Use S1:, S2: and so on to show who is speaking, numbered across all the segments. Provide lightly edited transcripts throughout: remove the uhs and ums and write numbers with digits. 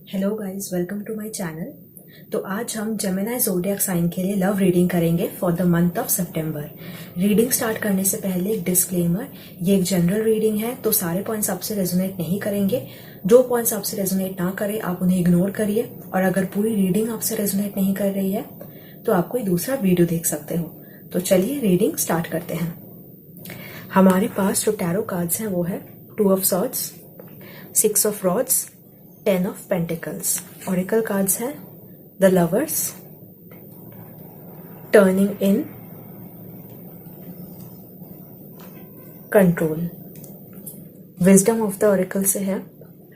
S1: Hello guys, welcome to my channel. तो आज हम जेमिनी ज़ोडिएक साइन के लिए लव रीडिंग करेंगे फॉर द मंथ ऑफ सितंबर। रीडिंग स्टार्ट करने से पहले एक डिस्क्लेमर, ये एक जनरल रीडिंग है तो सारे पॉइंट्स आपसे रेजोनेट नहीं करेंगे। जो पॉइंट्स आपसे रेजोनेट ना करें आप उन्हें इग्नोर करिए, और अगर पूरी रीडिंग आपसे रेजोनेट नहीं कर रही है तो आप कोई दूसरा वीडियो देख सकते हो। तो चलिए रीडिंग स्टार्ट करते हैं। हमारे पास जो टैरो कार्ड्स हैं वो है 2 of swords, 6 of rods, 10 of pentacles. Oracle cards हैं the lovers, turning in, control. Wisdom of the oracle से है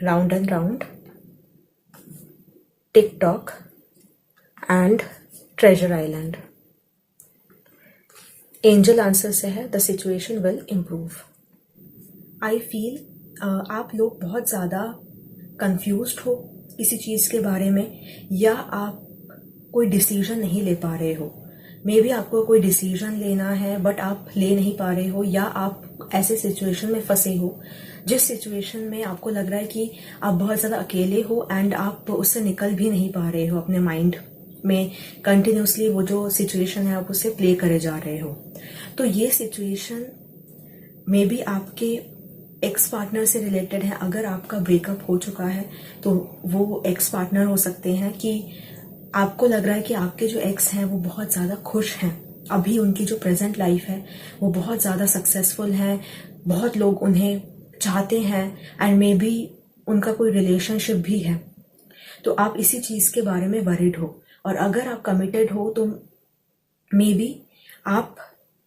S1: round and round, tick tock and treasure island. Angel answer से है the situation will improve. I feel आप लोग बहुत ज़्यादा confused हो किसी चीज़ के बारे में, या आप कोई डिसीजन नहीं ले पा रहे हो। मे बी आपको कोई डिसीजन लेना है बट आप ले नहीं पा रहे हो, या आप ऐसे सिचुएशन में फंसे हो जिस सिचुएशन में आपको लग रहा है कि आप बहुत ज़्यादा अकेले हो एंड आप उससे निकल भी नहीं पा रहे हो। अपने माइंड में कंटिन्यूसली वो जो सिचुएशन है आप उसे प्ले करे जा रहे हो। तो ये सिचुएशन मे बी आपके एक्स पार्टनर से रिलेटेड है। अगर आपका ब्रेकअप हो चुका है तो वो एक्स पार्टनर हो सकते हैं कि आपको लग रहा है कि आपके जो एक्स हैं वो बहुत ज़्यादा खुश हैं। अभी उनकी जो प्रेजेंट लाइफ है वो बहुत ज़्यादा सक्सेसफुल है, बहुत लोग उन्हें चाहते हैं एंड मे बी उनका कोई रिलेशनशिप भी है। तो आप इसी चीज़ के बारे में वरीड हो, और अगर आप कमिटेड हो तो मे बी आप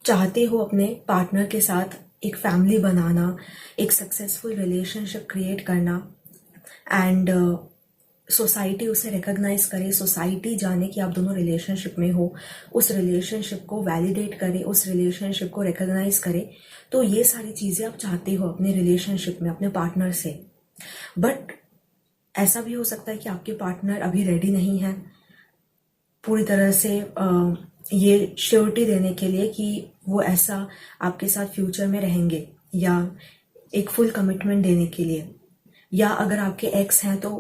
S1: चाहते हो अपने पार्टनर के साथ एक फैमिली बनाना, एक सक्सेसफुल रिलेशनशिप क्रिएट करना, एंड सोसाइटी उसे रिकॉग्नाइज करे, सोसाइटी जाने कि आप दोनों रिलेशनशिप में हो, उस रिलेशनशिप को वैलिडेट करे, उस रिलेशनशिप को रिकॉग्नाइज करे। तो ये सारी चीज़ें आप चाहते हो अपने रिलेशनशिप में अपने पार्टनर से। बट ऐसा भी हो सकता है कि आपके पार्टनर अभी रेडी नहीं है पूरी तरह से ये श्योरिटी देने के लिए कि वो ऐसा आपके साथ फ्यूचर में रहेंगे, या एक फुल कमिटमेंट देने के लिए। या अगर आपके एक्स हैं तो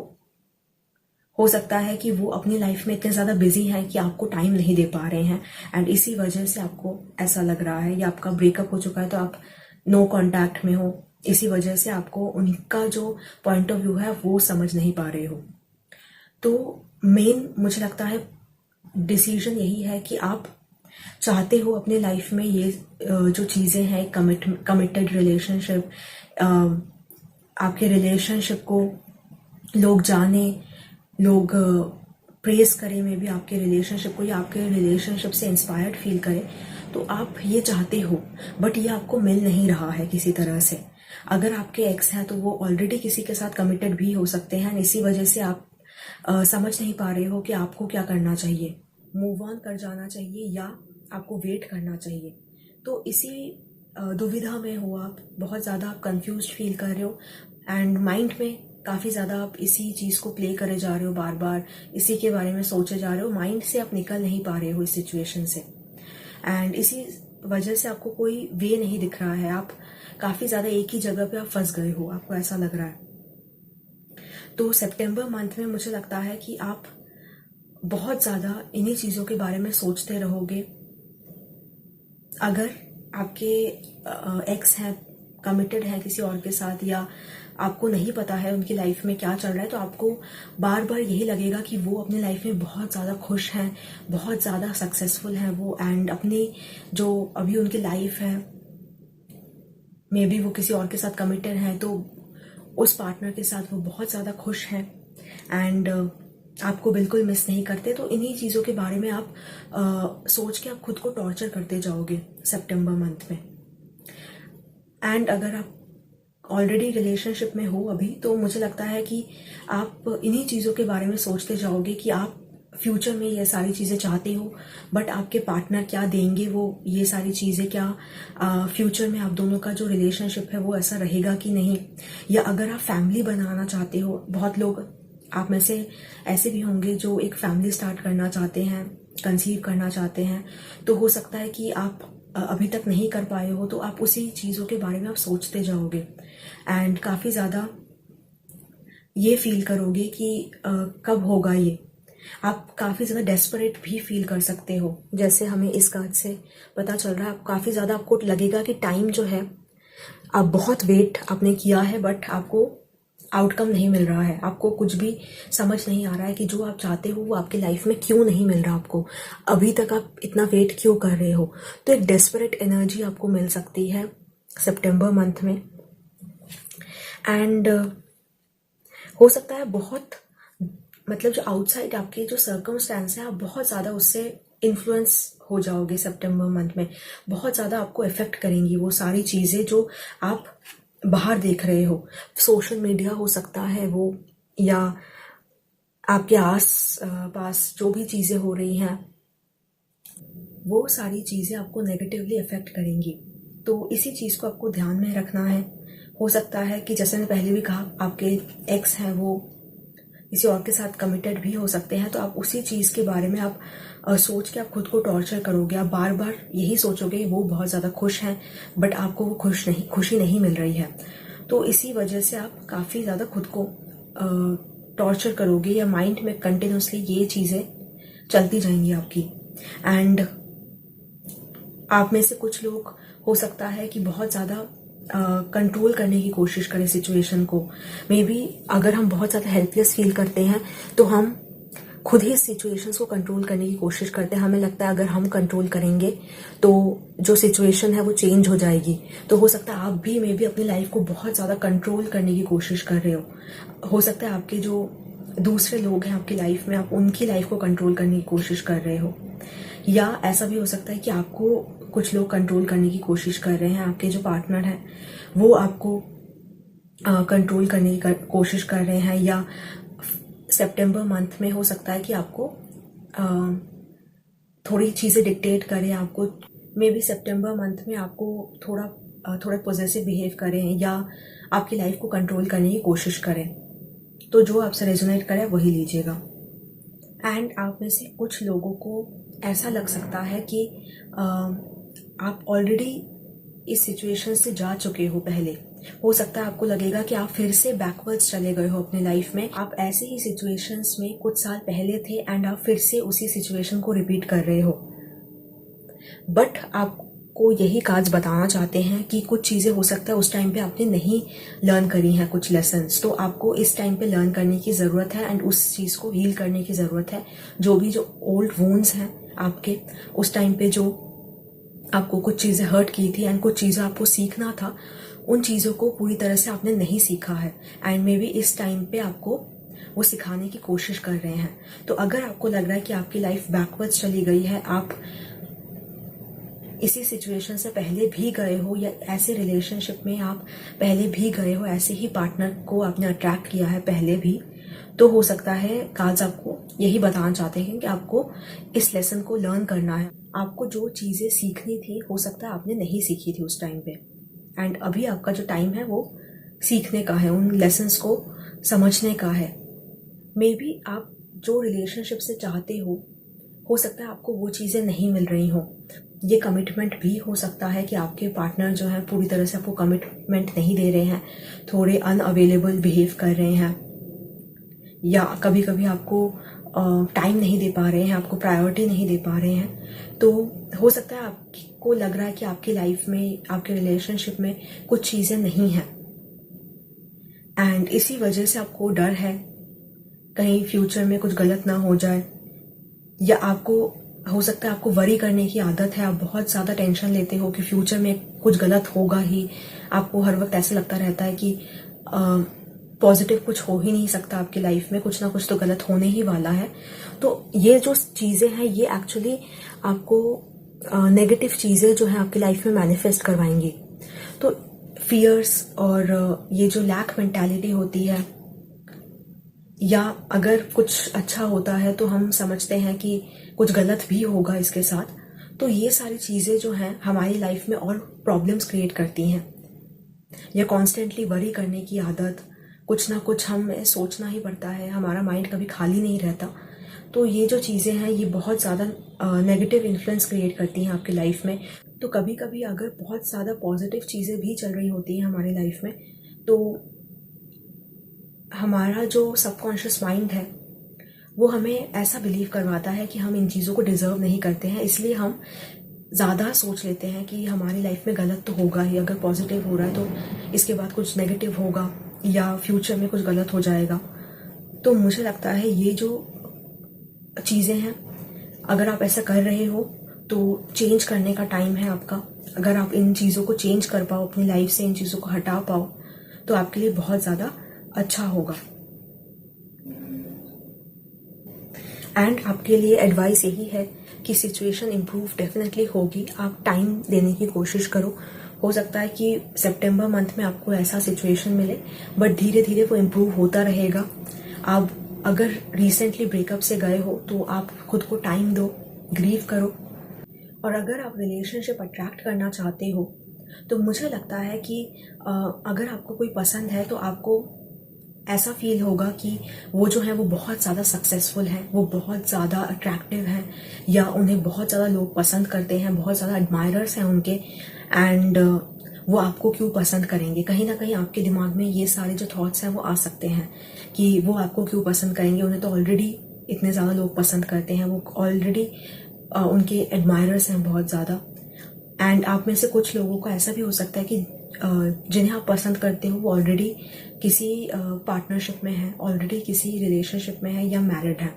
S1: हो सकता है कि वो अपनी लाइफ में इतने ज़्यादा बिजी हैं कि आपको टाइम नहीं दे पा रहे हैं, एंड इसी वजह से आपको ऐसा लग रहा है। या आपका ब्रेकअप हो चुका है तो आप नो कांटेक्ट में हो, इसी वजह से आपको उनका जो पॉइंट ऑफ व्यू है वो समझ नहीं पा रहे हो। तो मेन मुझे लगता है डिसीजन यही है कि आप चाहते हो अपने लाइफ में ये जो चीज़ें हैं, कमिटेड रिलेशनशिप, आपके रिलेशनशिप को लोग जाने, लोग प्रेज करें मे बी आपके रिलेशनशिप को, या आपके रिलेशनशिप से इंस्पायर्ड फील करें। तो आप ये चाहते हो बट ये आपको मिल नहीं रहा है किसी तरह से। अगर आपके एक्स हैं तो वो ऑलरेडी किसी के साथ कमिटेड भी हो सकते हैं, इसी वजह से आप समझ नहीं पा रहे हो कि आपको क्या करना चाहिए, मूव ऑन कर जाना चाहिए या आपको वेट करना चाहिए। तो इसी दुविधा में हो आप, बहुत ज़्यादा आप कंफ्यूज फील कर रहे हो, एंड माइंड में काफ़ी ज़्यादा आप इसी चीज़ को प्ले करे जा रहे हो, बार बार इसी के बारे में सोचे जा रहे हो। माइंड से आप निकल नहीं पा रहे हो इस सिचुएशन से, एंड इसी वजह से आपको कोई वे नहीं दिख रहा है। आप काफ़ी ज़्यादा एक ही जगह पे आप फंस गए हो, आपको ऐसा लग रहा है। तो सितंबर मंथ में मुझे लगता है कि आप बहुत ज़्यादा इन्हीं चीज़ों के बारे में सोचते रहोगे। अगर आपके एक्स हैं, कमिटेड हैं किसी और के साथ, या आपको नहीं पता है उनकी लाइफ में क्या चल रहा है, तो आपको बार बार यही लगेगा कि वो अपनी लाइफ में बहुत ज़्यादा खुश हैं, बहुत ज़्यादा सक्सेसफुल हैं वो, एंड अपनी जो अभी उनकी लाइफ है मे बी वो किसी और के साथ कमिटेड हैं तो उस पार्टनर के साथ वो बहुत ज़्यादा खुश हैं, एंड आपको बिल्कुल मिस नहीं करते। तो इन्हीं चीज़ों के बारे में आप सोच के आप खुद को टॉर्चर करते जाओगे सितंबर मंथ में। एंड अगर आप ऑलरेडी रिलेशनशिप में हो अभी, तो मुझे लगता है कि आप इन्हीं चीज़ों के बारे में सोचते जाओगे कि आप फ्यूचर में ये सारी चीज़ें चाहते हो, बट आपके पार्टनर क्या देंगे वो ये सारी चीज़ें, क्या फ्यूचर में आप दोनों का जो रिलेशनशिप है वो ऐसा रहेगा कि नहीं। या अगर आप फैमिली बनाना चाहते हो, बहुत लोग आप में से ऐसे भी होंगे जो एक फैमिली स्टार्ट करना चाहते हैं, कंसीव करना चाहते हैं, तो हो सकता है कि आप अभी तक नहीं कर पाए हो, तो आप उसी चीज़ों के बारे में आप सोचते जाओगे, एंड काफ़ी ज़्यादा ये फील करोगे कि कब होगा ये। आप काफ़ी ज़्यादा डेस्परेट भी फील कर सकते हो, जैसे हमें इस कार्ड से पता चल रहा है। आप काफ़ी ज़्यादा आपको लगेगा कि टाइम जो है, आप बहुत वेट आपने किया है बट आपको आउटकम नहीं मिल रहा है। आपको कुछ भी समझ नहीं आ रहा है कि जो आप चाहते हो वो आपकी लाइफ में क्यों नहीं मिल रहा आपको, अभी तक आप इतना वेट क्यों कर रहे हो। तो एक डेस्परेट एनर्जी आपको मिल सकती है सितंबर मंथ में। एंड हो सकता है बहुत, मतलब जो आउटसाइड आपके जो सर्कमस्टेंस है, आप बहुत ज़्यादा उससे इन्फ्लुएंस हो जाओगे सितंबर मंथ में। बहुत ज़्यादा आपको इफ़ेक्ट करेंगी वो सारी चीज़ें जो आप बाहर देख रहे हो। सोशल मीडिया हो सकता है वो, या आपके आस पास जो भी चीज़ें हो रही हैं, वो सारी चीज़ें आपको नेगेटिवली अफेक्ट करेंगी। तो इसी चीज़ को आपको ध्यान में रखना है। हो सकता है कि जैसे मैंने पहले भी कहा, आपके एक्स हैं वो किसी और के साथ कमिटेड भी हो सकते हैं। तो आप उसी चीज़ के बारे में आप सोच के आप खुद को टॉर्चर करोगे। आप बार बार यही सोचोगे वो बहुत ज़्यादा खुश हैं बट आपको वो खुशी नहीं मिल रही है। तो इसी वजह से आप काफ़ी ज़्यादा खुद को टॉर्चर करोगे, या माइंड में कंटिन्यूसली ये चीज़ें चलती जाएंगी आपकी। एंड आप में से कुछ लोग हो सकता है कि बहुत ज़्यादा कंट्रोल करने की कोशिश करें सिचुएशन को। मे बी अगर हम बहुत ज़्यादा हेल्पलेस फील करते हैं तो हम खुद ही सिचुएशंस को कंट्रोल करने की कोशिश करते हैं। हमें लगता है अगर हम कंट्रोल करेंगे तो जो सिचुएशन है वो चेंज हो जाएगी। तो हो सकता है आप भी मे बी अपनी लाइफ को बहुत ज़्यादा कंट्रोल करने की कोशिश कर रहे हो सकता है आपके जो दूसरे लोग हैं आपकी लाइफ में, आप उनकी लाइफ को कंट्रोल करने की कोशिश कर रहे हो। या ऐसा भी हो सकता है कि आपको कुछ लोग कंट्रोल करने की कोशिश कर रहे हैं। आपके जो पार्टनर हैं वो आपको कंट्रोल करने की कोशिश कर रहे हैं। या सितंबर मंथ में हो सकता है कि आपको थोड़ी चीज़ें डिक्टेट करें आपको। मे बी सितंबर मंथ में आपको थोड़ा पॉजिटिव बिहेव करें या आपकी लाइफ को कंट्रोल करने की कोशिश करें। तो जो आपसे रेजोनेट करे वही लीजिएगा। एंड आप में से कुछ लोगों को ऐसा लग सकता है कि आप ऑलरेडी इस सिचुएशन से जा चुके हो पहले। हो सकता है आपको लगेगा कि आप फिर से बैकवर्ड्स चले गए हो अपने लाइफ में। आप ऐसे ही सिचुएशंस में कुछ साल पहले थे एंड आप फिर से उसी सिचुएशन को रिपीट कर रहे हो। बट आपको यही कार्ड्स बताना चाहते हैं कि कुछ चीज़ें हो सकता है उस टाइम पे आपने नहीं लर्न करी हैं, कुछ लेसन्स। तो आपको इस टाइम पे लर्न करने की ज़रूरत है एंड उस चीज़ को हील करने की ज़रूरत है। जो ओल्ड वुंड्स हैं आपके, उस टाइम पे जो आपको कुछ चीज़ें हर्ट की थी एंड कुछ चीज़ें आपको सीखना था, उन चीज़ों को पूरी तरह से आपने नहीं सीखा है एंड मे बी इस टाइम पे आपको वो सिखाने की कोशिश कर रहे हैं। तो अगर आपको लग रहा है कि आपकी लाइफ बैकवर्ड्स चली गई है, आप इसी सिचुएशन से पहले भी गए हो या ऐसे रिलेशनशिप में आप पहले भी गए हो, ऐसे ही पार्टनर को आपने अट्रैक्ट किया है पहले भी, तो हो सकता है कार्ड्स आपको यही बताना चाहते हैं कि आपको इस लेसन को लर्न करना है। आपको जो चीज़ें सीखनी थी हो सकता है आपने नहीं सीखी थी उस टाइम पे एंड अभी आपका जो टाइम है वो सीखने का है, उन लेसन्स को समझने का है। मे बी आप जो रिलेशनशिप से चाहते हो सकता है आपको वो चीज़ें नहीं मिल रही हो। ये कमिटमेंट भी हो सकता है कि आपके पार्टनर जो है पूरी तरह से आपको कमिटमेंट नहीं दे रहे हैं, थोड़े अनअवेलेबल बिहेव कर रहे हैं, या कभी कभी आपको टाइम नहीं दे पा रहे हैं, आपको प्रायोरिटी नहीं दे पा रहे हैं। तो हो सकता है आपको लग रहा है कि आपकी लाइफ में, आपके रिलेशनशिप में कुछ चीज़ें नहीं हैं एंड इसी वजह से आपको डर है कहीं फ्यूचर में कुछ गलत ना हो जाए। या आपको हो सकता है आपको वरी करने की आदत है, आप बहुत ज़्यादा टेंशन लेते हो कि फ्यूचर में कुछ गलत होगा ही। आपको हर वक्त ऐसा लगता रहता है कि पॉजिटिव कुछ हो ही नहीं सकता आपकी लाइफ में, कुछ ना कुछ तो गलत होने ही वाला है। तो ये जो चीज़ें हैं ये एक्चुअली आपको नेगेटिव चीज़ें जो हैं आपकी लाइफ में मैनिफेस्ट करवाएंगी। तो फियर्स और ये जो लैक मेंटालिटी होती है, या अगर कुछ अच्छा होता है तो हम समझते हैं कि कुछ गलत भी होगा इसके साथ। तो ये सारी चीज़ें जो हैं हमारी लाइफ में और प्रॉब्लम्स क्रिएट करती हैं। या कॉन्स्टेंटली वरी करने की आदत, कुछ ना कुछ हमें सोचना ही पड़ता है, हमारा माइंड कभी खाली नहीं रहता। तो ये जो चीज़ें हैं ये बहुत ज़्यादा नेगेटिव इन्फ्लुएंस क्रिएट करती हैं आपकी लाइफ में। तो कभी कभी अगर बहुत ज़्यादा पॉजिटिव चीज़ें भी चल रही होती हैं हमारी लाइफ में, तो हमारा जो सबकॉन्शियस माइंड है वो हमें ऐसा बिलीव करवाता है कि हम इन चीज़ों को डिज़र्व नहीं करते हैं, इसलिए हम ज़्यादा सोच लेते हैं कि हमारी लाइफ में गलत तो होगा ही, अगर पॉजिटिव हो रहा है तो इसके बाद कुछ नेगेटिव होगा या फ्यूचर में कुछ गलत हो जाएगा। तो मुझे लगता है ये जो चीज़ें हैं, अगर आप ऐसा कर रहे हो तो चेंज करने का टाइम है आपका। अगर आप इन चीज़ों को चेंज कर पाओ, अपनी लाइफ से इन चीज़ों को हटा पाओ, तो आपके लिए बहुत ज़्यादा अच्छा होगा। एंड आपके लिए एडवाइस यही है कि सिचुएशन इम्प्रूव डेफिनेटली होगी, आप टाइम देने की कोशिश करो। हो सकता है कि सितंबर मंथ में आपको ऐसा सिचुएशन मिले, बट धीरे धीरे वो इम्प्रूव होता रहेगा। आप अगर रिसेंटली ब्रेकअप से गए हो तो आप खुद को टाइम दो, ग्रीव करो। और अगर आप रिलेशनशिप अट्रैक्ट करना चाहते हो तो मुझे लगता है कि अगर आपको कोई पसंद है तो आपको ऐसा फील होगा कि वो जो है वो बहुत ज़्यादा सक्सेसफुल है, वो बहुत ज़्यादा अट्रैक्टिव है, या उन्हें बहुत ज़्यादा लोग पसंद करते हैं, बहुत ज़्यादा एडमायरर्स हैं उनके। एंड वो आपको क्यों पसंद करेंगे, कहीं ना कहीं आपके दिमाग में ये सारे जो थॉट्स हैं वो आ सकते हैं कि वो आपको क्यों पसंद करेंगे, उन्हें तो ऑलरेडी इतने ज़्यादा लोग पसंद करते हैं, वो ऑलरेडी उनके एडमायरर्स हैं बहुत ज़्यादा। एंड आप में से कुछ लोगों को ऐसा भी हो सकता है कि जिन्हें आप पसंद करते हो वो ऑलरेडी किसी पार्टनरशिप में है, ऑलरेडी किसी रिलेशनशिप में है या मैरिड है।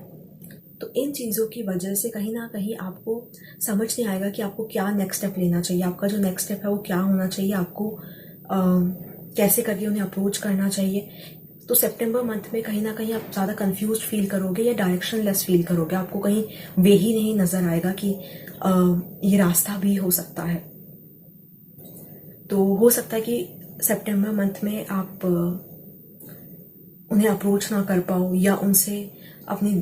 S1: तो इन चीज़ों की वजह से कहीं ना कहीं आपको समझ नहीं आएगा कि आपको क्या नेक्स्ट स्टेप लेना चाहिए, आपका जो नेक्स्ट स्टेप है वो क्या होना चाहिए, आपको कैसे करके उन्हें अप्रोच करना चाहिए। तो सितंबर मंथ में कहीं ना कहीं आप ज़्यादा कंफ्यूज फील करोगे या डायरेक्शनलेस फील करोगे, आपको कहीं वे ही नहीं नज़र आएगा कि ये रास्ता भी हो सकता है। तो हो सकता है कि सितंबर मंथ में आप उन्हें अप्रोच ना कर पाओ या उनसे अपनी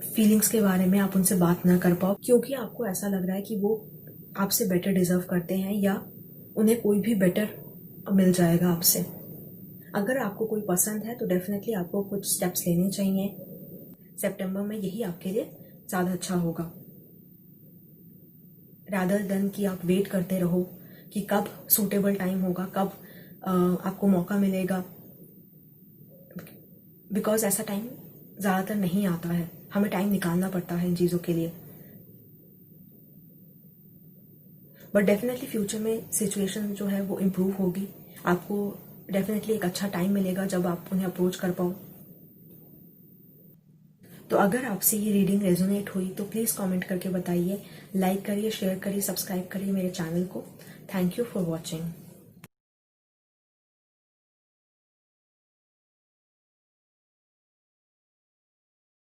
S1: फीलिंग्स के बारे में आप उनसे बात ना कर पाओ, क्योंकि आपको ऐसा लग रहा है कि वो आपसे बेटर डिजर्व करते हैं या उन्हें कोई भी बेटर मिल जाएगा आपसे। अगर आपको कोई पसंद है तो डेफिनेटली आपको कुछ स्टेप्स लेने चाहिए सितंबर में, यही आपके लिए ज़्यादा अच्छा होगा, रादर देन कि आप वेट करते रहो कि कब सूटेबल टाइम होगा, कब आपको मौका मिलेगा। बिकॉज ऐसा टाइम ज़्यादातर नहीं आता है, हमें टाइम निकालना पड़ता है इन चीज़ों के लिए। बट डेफिनेटली फ्यूचर में सिचुएशन जो है वो इम्प्रूव होगी, आपको डेफिनेटली एक अच्छा टाइम मिलेगा जब आप उन्हें अप्रोच कर पाओ। तो अगर आपसे ये रीडिंग रेजोनेट हुई तो प्लीज़ कमेंट करके बताइए, लाइक करिए, शेयर करिए, सब्सक्राइब करिए मेरे चैनल को। Thank you for watching.